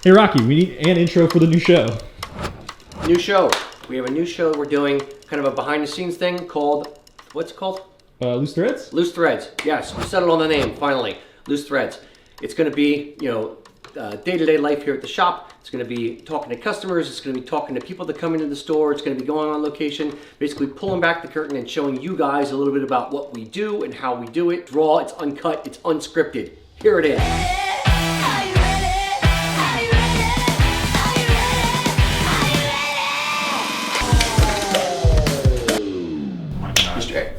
Hey Rocky, we need an intro for the new show. New show. We have a new show we're doing, kind of a behind the scenes thing called, what's it called? Loose Threads? Loose Threads. Yes, we settled on the name, finally. Loose Threads. It's going to be, day-to-day life here at the shop. It's going to be talking to customers. It's going to be talking to people that come into the store. It's going to be going on location, basically pulling back the curtain and showing you guys a little bit about what we do and how we do it. Raw, it's uncut, it's unscripted. Here it is.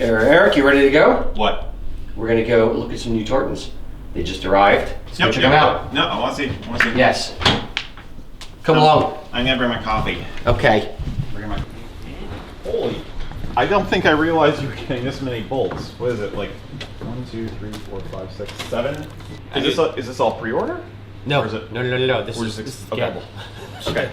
Eric, you ready to go? What? We're gonna go look at some new tartans. They just arrived. So check them out. No, I want to see. Yes. Come along. I'm gonna bring my coffee. Okay. Holy! I don't think I realized you were getting this many bolts. What is it? Like 1, 2, 3, 4, 5, 6, 7? Is this all pre-order? No. Or is it, No. This or is okay. cable. Okay.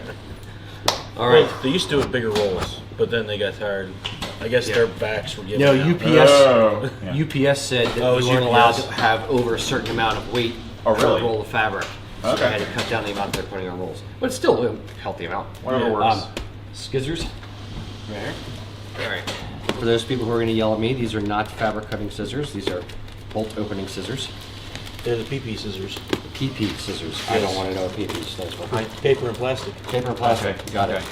All right. Well, they used to do it bigger rolls, but then they got tired. I guess their backs were getting No, out. UPS said that we weren't allowed to have over a certain amount of weight per roll of fabric. So they had to cut down the amount they're putting on rolls. But it's still a healthy amount. Whatever works. Scissors. Right here. All right. For those people who are going to yell at me, these are not fabric cutting scissors. These are bolt opening scissors. They're the PP scissors. PP scissors. Yes. I don't want to know what PP stands for. Paper and plastic. Paper and plastic. Okay. Got it.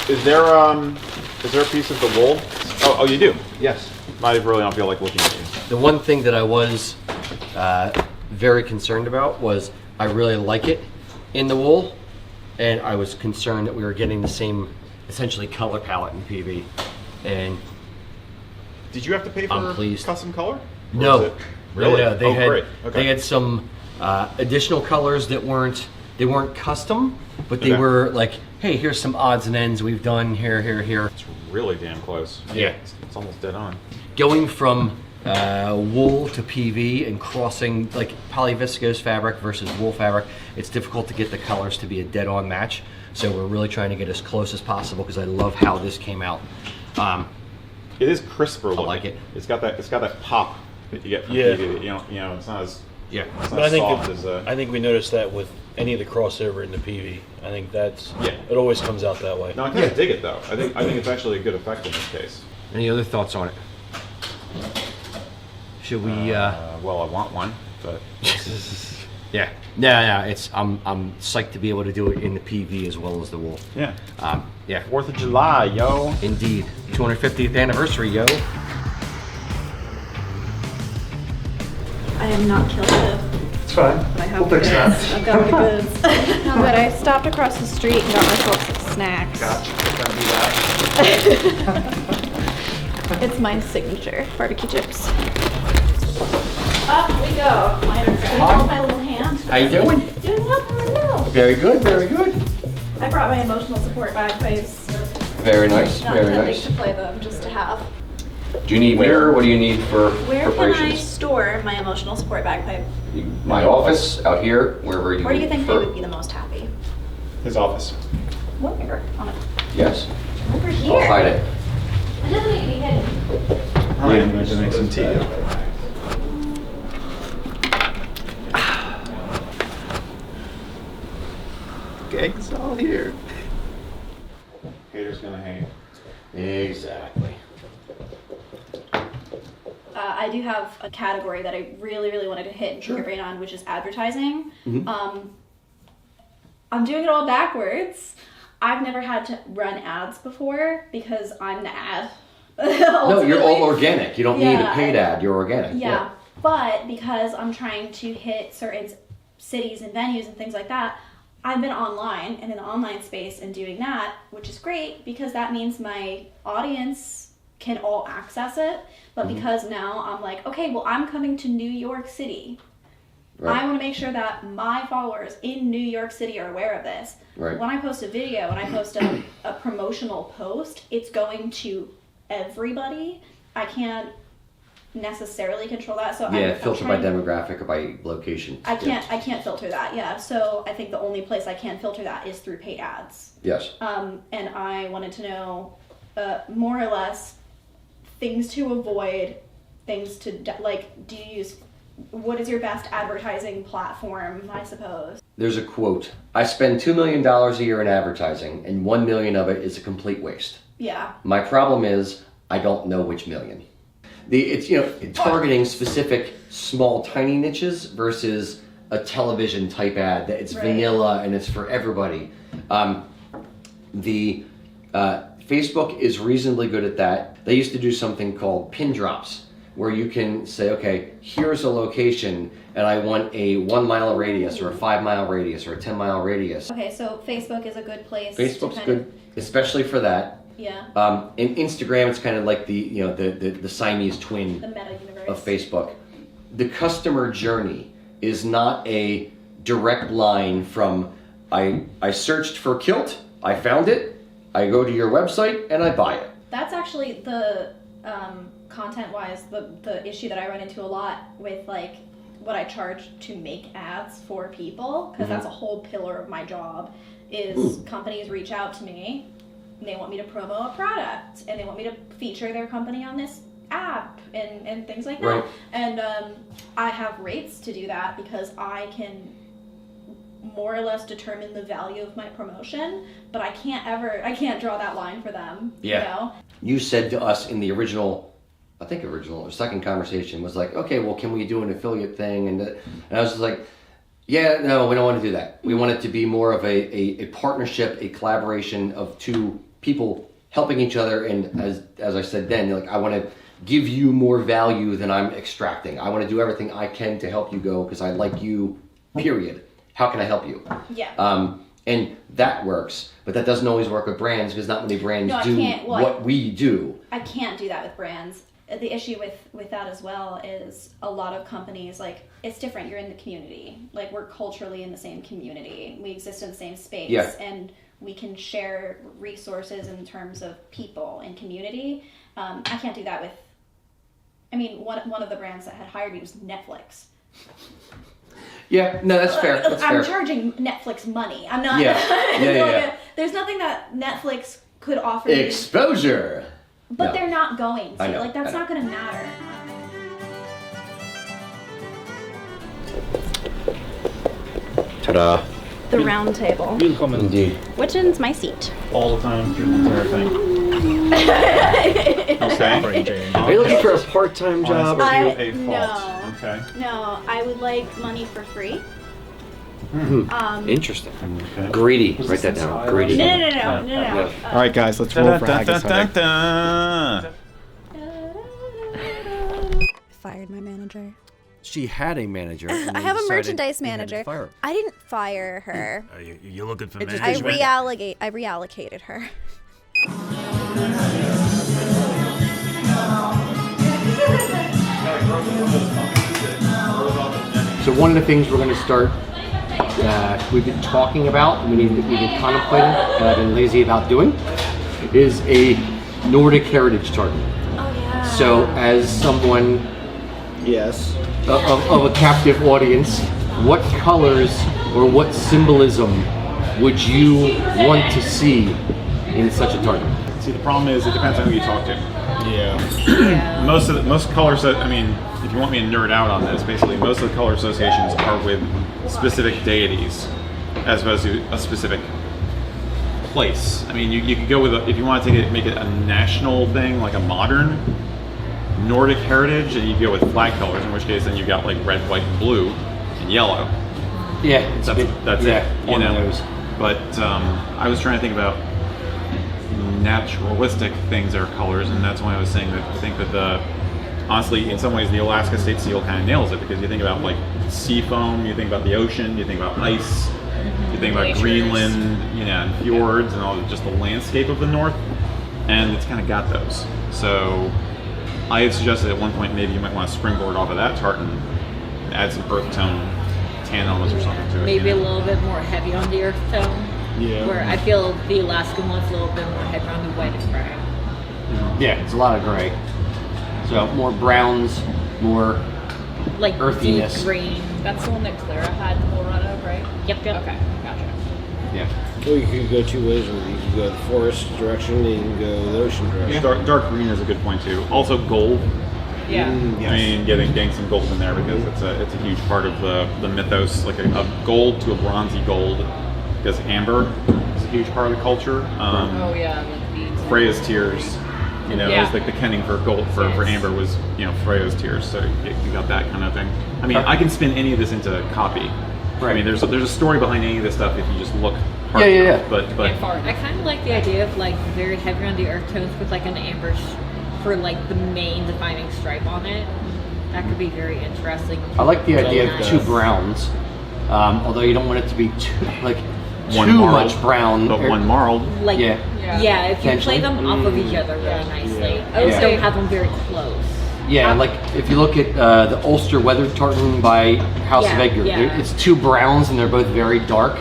Is there a piece of the wool? Oh, you do? Yes. I really don't feel like looking at you. The one thing that I was very concerned about was I really like it in the wool, and I was concerned that we were getting the same, essentially, color palette in PV. And did you have to pay for custom color? No. Really? No. They had great. Okay. They had some additional colors that weren't custom, but they were like, hey, here's some odds and ends we've done here. It's really damn close. Yeah. It's almost dead on. Going from wool to PV and crossing like polyviscose fabric versus wool fabric, it's difficult to get the colors to be a dead-on match. So we're really trying to get as close as possible because I love how this came out. It is crisper looking. I like it. It's got that pop that you get from PV. It's not as It's not soft as I think we noticed that with any of the crossover in the PV. I think it always comes out that way. No, I kind of dig it though. I think it's actually a good effect in this case. Any other thoughts on it? Should we? Well, I want one, but yeah. It's I'm psyched to be able to do it in the PV as well as the wool. Yeah. 4th of July, yo. Indeed. 250th anniversary, yo. I am not kilted. It's fine. But I have the goods. I've got the goods. No, but I stopped across the street and got myself some snacks. Gotcha. Gotta do that. It's my signature barbecue chips. Up we go. Hold my little hand. How you doing? Doing well. Hello. Very good. Very good. I brought my emotional support bagpipes. Very nice. Not Very intending nice. to play them, just to have. Do you need mirror? What do you need for Where preparations? can I store my emotional support bagpipe? My office, out here, wherever you. Where do you think they prefer. would be the most happy? his office. Where? On it. Yes. Over here. I'll hide it. It doesn't need to be hidden. I'm going to make some tea. Gang's all here. Haters gonna hate. Exactly. I do have a category that I really, really wanted to hit and pick your brain on, which is advertising. Mm-hmm. I'm doing it all backwards. I've never had to run ads before because I'm the ad. No, you're all organic. You don't need a paid ad. You're organic. Yeah. But because I'm trying to hit certain cities and venues and things like that, I've been online and in the online space and doing that, which is great because that means my audience can all access it. But because now I'm like, okay, well, I'm coming to New York City. Right. I want to make sure that my followers in New York City are aware of this. Right. When I post a video and I post a promotional post, it's going to everybody. I can't necessarily control that. So filter by demographic or by location. I can't filter that. Yeah. So I think the only place I can filter that is through paid ads. Yes. And I wanted to know more or less things to avoid, things to like. Do you use what is your best advertising platform, I suppose? There's a quote. I spend $2 million a year in advertising, and $1 million of it is a complete waste. Yeah. My problem is I don't know which million. It's targeting specific small tiny niches versus a television type ad that it's vanilla and it's for everybody. Facebook is reasonably good at that. They used to do something called pin drops, where you can say, okay, here's a location and I want a 1 mile radius or a 5 mile radius or a 10 mile radius. Okay, so Facebook is a good place. Facebook's good, especially for that. Yeah. In Instagram, it's kind of like the Siamese twin The meta universe of Facebook. The customer journey is not a direct line from I searched for kilt, I found it, I go to your website and I buy it. That's actually the content-wise the issue that I run into a lot with like what I charge to make ads for people, because that's a whole pillar of my job. Is companies reach out to me and they want me to promo a product and they want me to feature their company on this app and things like that. Right. And I have rates to do that because I can more or less determine the value of my promotion, but I can't draw that line for them. Yeah. You know? You said to us in the original or second conversation was like, okay, well, can we do an affiliate thing? And I was just like, yeah, no, we don't want to do that. We want it to be more of a partnership, a collaboration of two people helping each other. And as I said then, like, I want to give you more value than I'm extracting. I want to do everything I can to help you go because I like you, period. How can I help you? Yeah. And that works, but that doesn't always work with brands because not many brands do what we do. I can't do that with brands. The issue with that as well is a lot of companies, like, it's different. You're in the community. Like, we're culturally in the same community. We exist in the same space. Yeah. And we can share resources in terms of people and community. I can't do that with, I mean, one of the brands that had hired me was Netflix. Yeah, no, that's fair. That's I'm fair. charging Netflix money. I'm not. Yeah. There's nothing that Netflix could offer me. Exposure. But No. they're not going to. I know, Like, that's I know. not going to matter. Ta-da. The round table. Indeed. Which one's my seat? All the time through the entire thing. Okay. Are you looking for a part-time job? Honestly, a no. fault. Okay. No, I would like money for free. Interesting. Okay. Greedy. Write that down. Greedy. No. All right, guys, let's roll for haggis. Fired my manager. She had a manager. I have a merchandise manager. I didn't fire her. You're looking for I reallocated her. So one of the things we're going to start, we've been talking about, we've been contemplating, and I've been lazy about doing, is a Nordic heritage target. Oh yeah. So as someone Yes. of a captive audience, what colors or what symbolism would you want to see in such a target? See, the problem is it depends on who you talk to. Yeah. Most colors that, I mean, if you want me to nerd out on this, basically most of the color associations are with specific deities as opposed to a specific place. I mean, you could go with if you want to make it a national thing, like a modern Nordic heritage, and you go with flag colors, in which case then you've got like red, white, and blue, and yellow. Yeah, That's it. You know. But I was trying to think about naturalistic things that are colors, and that's why I was saying that I think that honestly, in some ways, the Alaska state seal kind of nails it, because you think about like sea foam, you think about the ocean, you think about ice, you think about Greenland, and fjords, and all just the landscape of the north, and it's kind of got those. So I had suggested at one point maybe you might want to springboard off of that tartan and add some earth tone tan elements or something to it. Maybe a little bit more heavy on the earth tone. Yeah. Where I feel the Alaskan one's a little bit more heavy on the white and gray. Yeah, it's a lot of gray. So more browns, more Like earthiness. deep green. That's the one that Clara had the whole run of, right? Yep. Okay, gotcha. Yeah. Well, you could go two ways. You can go the forest direction, and you can go the ocean direction. Dark green is a good point too. Also gold. Yeah. Yes. I mean, getting some gold in there because it's a huge part of the mythos, like a gold to a bronzy gold, because amber is a huge part of the culture. Oh yeah, like beads. Freya's tears, you know, Yeah. is like the kenning for gold for amber was, you know, Freya's tears. So you got that kind of thing. I mean, I can spin any of this into copy. I mean, there's a story behind any of this stuff if you just look hard enough. But I kind of like the idea of like very heavy on the earth tones with like an amber for like the main defining stripe on it. That could be very interesting. I like the idea Really of two nice. browns, although you don't want it to be too one too marled, much brown. but one marled. Like Yeah. yeah, if you Potentially. play them off of each other really nicely. Yeah. I also don't have them very close. Yeah, like if you look at the Ulster Weather Tartan by House of Yeah, Edgar, yeah. it's two browns and they're both very dark,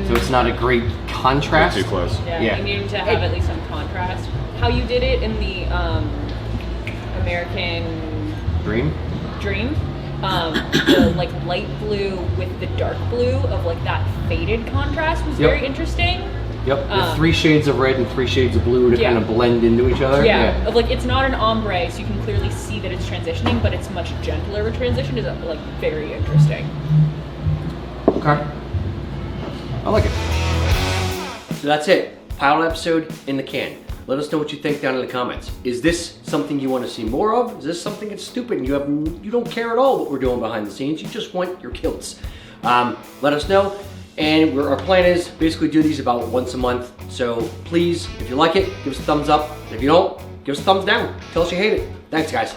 so it's not a great contrast. Too close. Yeah, you need to have at least some contrast. How you did it in the American Dream. Dream, the like light blue with the dark blue of like that faded contrast was Yep. very interesting. Yep, the 3 shades of red and 3 shades of blue to Yeah. kind of blend into each other. Yeah, of like it's not an ombre, so you can clearly see that it's transitioning, but it's much gentler. A transition is like very interesting. Okay. I like it. So that's it. Pilot episode in the can. Let us know what you think down in the comments. Is this something you want to see more of? Is this something that's stupid and you don't care at all what we're doing behind the scenes? You just want your kilts. Let us know. And our plan is basically do these about once a month. So please, if you like it, give us a thumbs up. If you don't, give us a thumbs down. Tell us you hate it. Thanks, guys.